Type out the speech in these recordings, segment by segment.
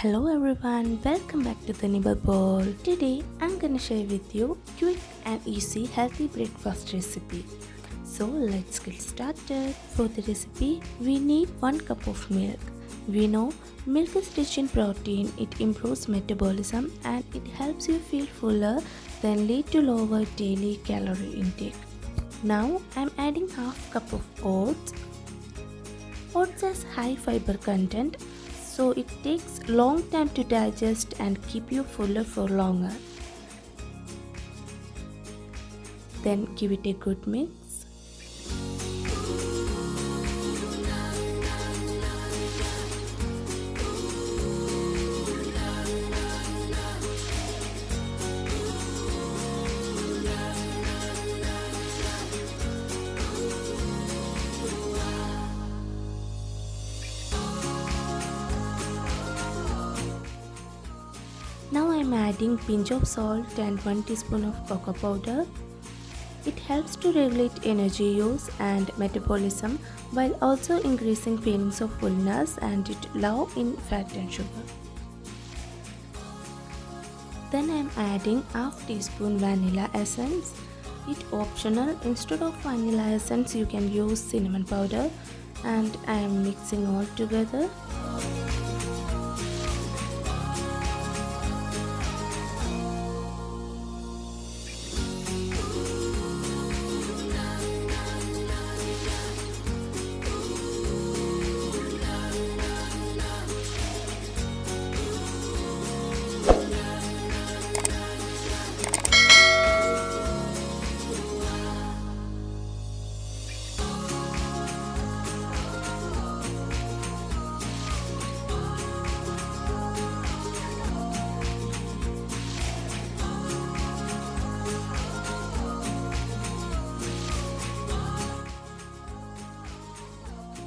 Hello everyone, welcome back to the Nibble bowl. Today I'm gonna share with you quick and easy healthy breakfast recipe. So let's get started. For the recipe, we need 1 cup of milk. We know milk is rich in protein, it improves metabolism and it helps you feel fuller, then lead to lower daily calorie intake. Now I'm adding half cup of oats. Oats has high fiber content, so it takes long time to digest and keep you fuller for longer. Then give it a good mix. Now I am adding pinch of salt and 1 teaspoon of cocoa powder. It helps to regulate energy use and metabolism while also increasing feelings of fullness and it low in fat and sugar. Then I am adding half teaspoon vanilla essence. It's optional. Instead of vanilla essence you can use cinnamon powder, and I am mixing all together.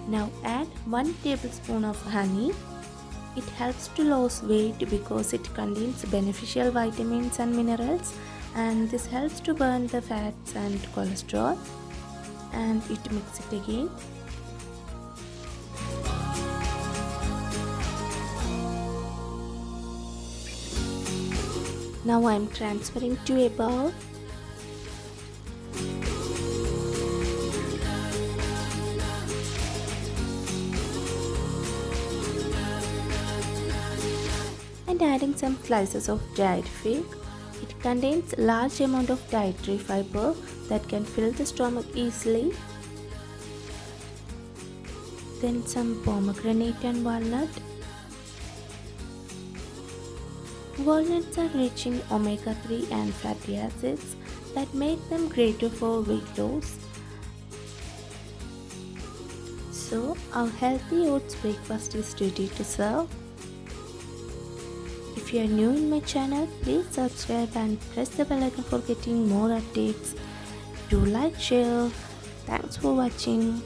Now add 1 tablespoon of honey. It helps to lose weight because it contains beneficial vitamins and minerals, and this helps to burn the fats and cholesterol. And it mix it again. Now I am transferring to a bowl. And adding some slices of dried fig. It contains large amount of dietary fiber that can fill the stomach easily. Then some pomegranate and walnut. Walnuts are rich in omega-3 and fatty acids that make them great for weight loss. So our healthy oats breakfast is ready to serve. If you are new in my channel, please subscribe and press the bell icon for getting more updates. Do like, share. Thanks for watching.